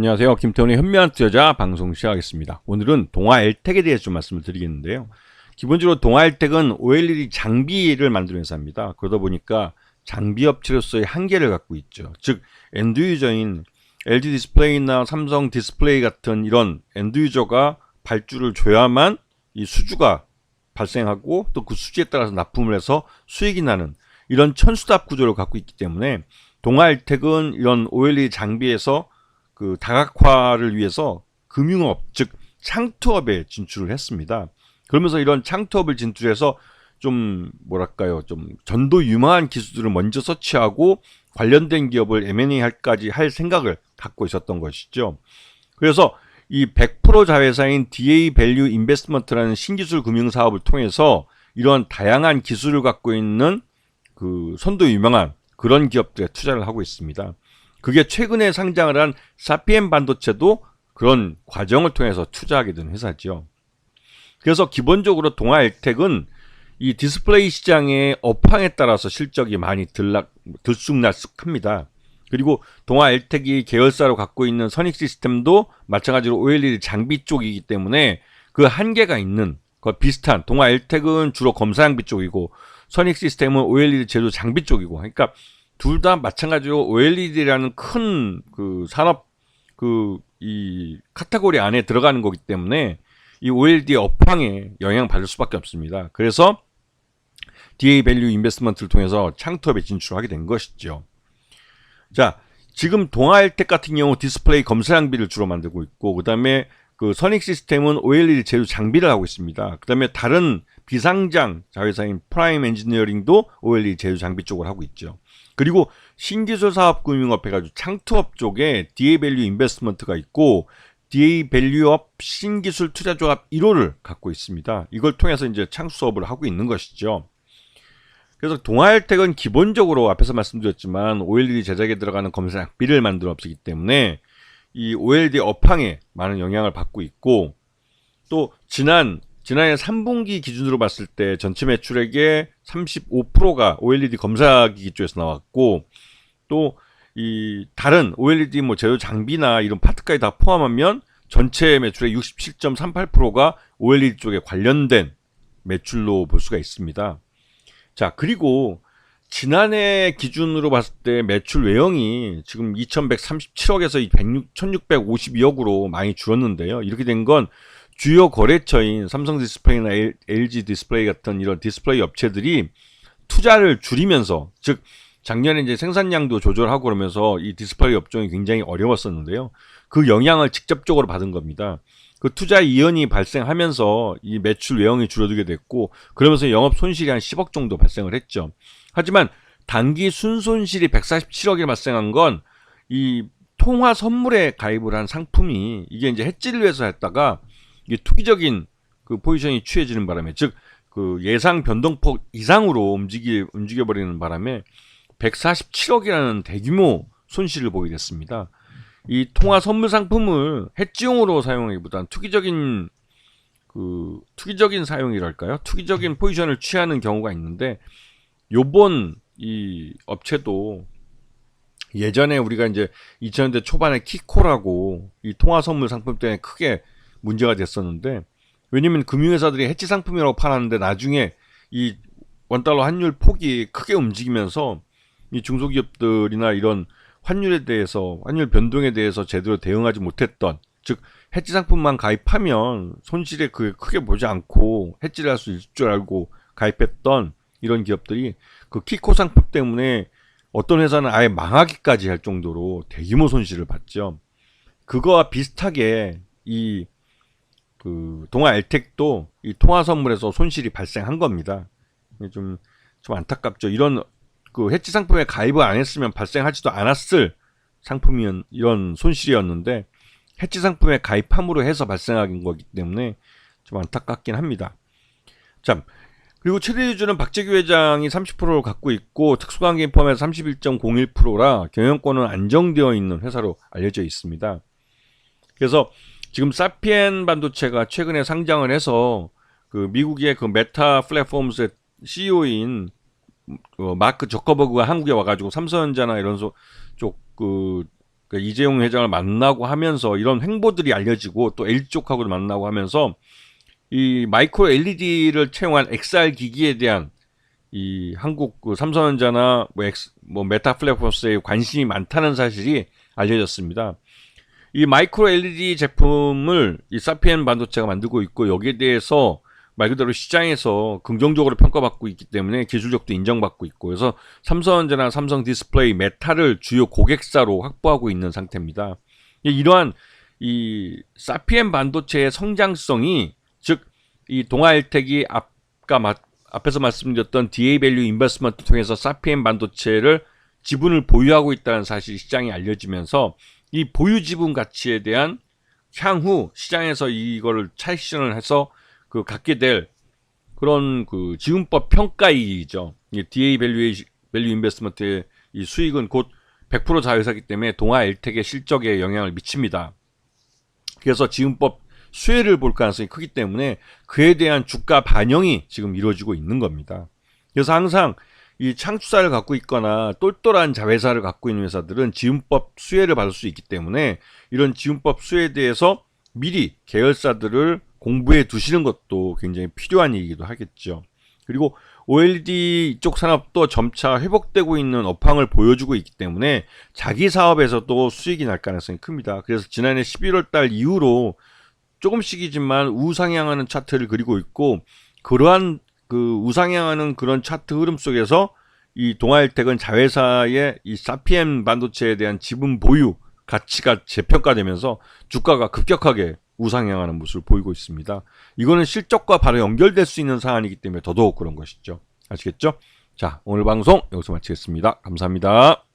안녕하세요. 김태훈의 현명한 투자자 방송 시작하겠습니다. 오늘은 동아엘텍에 대해서 좀 말씀을 드리겠는데요. 기본적으로 동아엘텍은 OLED 장비를 만드는 회사입니다. 그러다 보니까 장비 업체로서의 한계를 갖고 있죠. 즉 엔드 유저인 LG 디스플레이나 삼성 디스플레이 같은 이런 엔드 유저가 발주를 줘야만 이 수주가 발생하고 또 그 수주에 따라서 납품을 해서 수익이 나는 이런 천수답 구조를 갖고 있기 때문에 동아엘텍은 이런 OLED 장비에서 그 다각화를 위해서 금융업, 즉 창투업에 진출을 했습니다. 그러면서 이런 창투업을 진출해서 좀 뭐랄까요, 좀 전도 유망한 기술들을 먼저 서치하고 관련된 기업을 M&A까지 할 생각을 갖고 있었던 것이죠. 그래서 이 100% 자회사인 DA 밸류 인베스트먼트라는 신기술 금융 사업을 통해서 이런 다양한 기술을 갖고 있는 그 선도 유명한 그런 기업들에 투자를 하고 있습니다. 그게 최근에 상장을 한 사피엔 반도체도 그런 과정을 통해서 투자하게 된 회사죠. 그래서 기본적으로 동아엘텍은 이 디스플레이 시장의 업황에 따라서 실적이 많이 들쑥날쑥합니다. 그리고 동아엘텍이 계열사로 갖고 있는 선익 시스템도 마찬가지로 OLED 장비 쪽이기 때문에 그 한계가 있는 그 비슷한, 동아엘텍은 주로 검사장비 쪽이고 선익 시스템은 OLED 제조 장비 쪽이고, 그러니까 둘 다 마찬가지로 OLED라는 큰 그 산업 이 카테고리 안에 들어가는 거기 때문에 이 OLED 업황에 영향을 받을 수밖에 없습니다. 그래서 DA 밸류 인베스트먼트를 통해서 창투업에 진출하게 된 것이죠. 자, 지금 동아엘텍 같은 경우 디스플레이 검사 장비를 주로 만들고 있고, 그다음에 그 선익 시스템은 OLED 제조 장비를 하고 있습니다. 그다음에 다른 비상장 자회사인 프라임 엔지니어링도 OLED 제조 장비 쪽을 하고 있죠. 그리고 신기술 사업 금융업 해가지고 창투업 쪽에 DA 밸류 인베스트먼트가 있고 DA 밸류업 신기술 투자조합 1호를 갖고 있습니다. 이걸 통해서 이제 창수 사업을 하고 있는 것이죠. 그래서 동아엘텍은 기본적으로 앞에서 말씀드렸지만 OLED 제작에 들어가는 검사 장비를 만드는 업체이기 때문에 이 OLED 업황에 많은 영향을 받고 있고, 또 지난해 3분기 기준으로 봤을 때 전체 매출액의 35%가 OLED 검사기기 쪽에서 나왔고, 또 이 다른 OLED 뭐 제조 장비나 이런 파트까지 다 포함하면 전체 매출의 67.38%가 OLED 쪽에 관련된 매출로 볼 수가 있습니다. 자, 그리고 지난해 기준으로 봤을 때 매출 외형이 지금 2137억에서 1652억으로 많이 줄었는데요. 이렇게 된 건 주요 거래처인 삼성 디스플레이나 LG 디스플레이 같은 이런 디스플레이 업체들이 투자를 줄이면서, 즉 작년에 이제 생산량도 조절하고 그러면서 이 디스플레이 업종이 굉장히 어려웠었는데요. 그 영향을 직접적으로 받은 겁니다. 그 투자 이연이 발생하면서 이 매출 외형이 줄어들게 됐고, 그러면서 영업 손실이 한 10억 정도 발생을 했죠. 하지만 단기 순손실이 147억이 발생한 건 이 통화 선물에 가입을 한 상품이 이게 이제 해지를 위해서 했다가 이게 투기적인 그 포지션이 취해지는 바람에, 즉 그 예상 변동폭 이상으로 움직여버리는 바람에 147억이라는 대규모 손실을 보게 됐습니다. 이 통화 선물 상품을 해지용으로 사용하기보다는 투기적인 사용이랄까요? 투기적인 포지션을 취하는 경우가 있는데, 요번 이 업체도 예전에 우리가 이제 2000년대 초반에 키코라고 이 통화 선물 상품 때문에 크게 문제가 됐었는데, 왜냐면 금융회사들이 해지 상품이라고 팔았는데 나중에 이 원달러 환율 폭이 크게 움직이면서 이 중소기업들이나 이런 환율에 대해서, 환율 변동에 대해서 제대로 대응하지 못했던, 즉 해지 상품만 가입하면 손실에 크게 보지 않고 해지를 할 수 있을 줄 알고 가입했던 이런 기업들이 그 키코 상품 때문에 어떤 회사는 아예 망하기까지 할 정도로 대규모 손실을 봤죠. 그거와 비슷하게 이 그 동아엘텍도 이 통화 선물에서 손실이 발생한 겁니다. 좀 안타깝죠. 이런 그 해지 상품에 가입을 안 했으면 발생하지도 않았을 이런 손실이었는데, 해지 상품에 가입함으로 해서 발생한 거기 때문에 좀 안타깝긴 합니다. 참, 그리고 최대 주주는 박재규 회장이 30%를 갖고 있고 특수관계인 포함해서 31.01%라 경영권은 안정되어 있는 회사로 알려져 있습니다. 그래서 지금 사피엔 반도체가 최근에 상장을 해서 그 미국의 그 메타 플랫폼스의 CEO인 마크 저커버그가 한국에 와가지고 삼성전자나 이런 쪽 그 그러니까 이재용 회장을 만나고 하면서 이런 행보들이 알려지고 또 LG 쪽하고도 만나고 하면서 이 마이크로 LED를 채용한 XR 기기에 대한 이 한국 그 삼성전자나 뭐 메타 플랫폼스에 관심이 많다는 사실이 알려졌습니다. 이 마이크로 LED 제품을 이 사피엔 반도체가 만들고 있고 여기에 대해서 말 그대로 시장에서 긍정적으로 평가받고 있기 때문에 기술력도 인정받고 있고 그래서 삼성전자나 삼성 디스플레이, 메타를 주요 고객사로 확보하고 있는 상태입니다. 이러한 이 사피엔 반도체의 성장성이 즉 이 동아일텍이 앞에서 말씀드렸던 DA 밸류 인베스트먼트 통해서 사피엔 반도체를 지분을 보유하고 있다는 사실이 시장에 알려지면서 이 보유 지분 가치에 대한 향후 시장에서 이거를 차익실현을 해서 그 갖게 될 그런 그 지분법 평가이익이죠. 이 DA 밸류 인베스트먼트의 이 수익은 곧 100% 자회사이기 때문에 동아일텍의 실적에 영향을 미칩니다. 그래서 지분법 수혜를 볼 가능성이 크기 때문에 그에 대한 주가 반영이 지금 이루어지고 있는 겁니다. 그래서 항상 이 창출사를 갖고 있거나 똘똘한 자회사를 갖고 있는 회사들은 지분법 수혜를 받을 수 있기 때문에 이런 지분법 수혜에 대해서 미리 계열사들을 공부해 두시는 것도 굉장히 필요한 얘기도 하겠죠. 그리고 OLED 이쪽 산업도 점차 회복되고 있는 업황을 보여주고 있기 때문에 자기 사업에서도 수익이 날 가능성이 큽니다. 그래서 지난해 11월 달 이후로 조금씩이지만 우상향하는 차트를 그리고 있고 그러한 그 우상향하는 그런 차트 흐름 속에서 이 동아일텍은 자회사의 이 사피엔 반도체에 대한 지분 보유 가치가 재평가되면서 주가가 급격하게 우상향하는 모습을 보이고 있습니다. 이거는 실적과 바로 연결될 수 있는 사안이기 때문에 더더욱 그런 것이죠. 아시겠죠? 자, 오늘 방송 여기서 마치겠습니다. 감사합니다.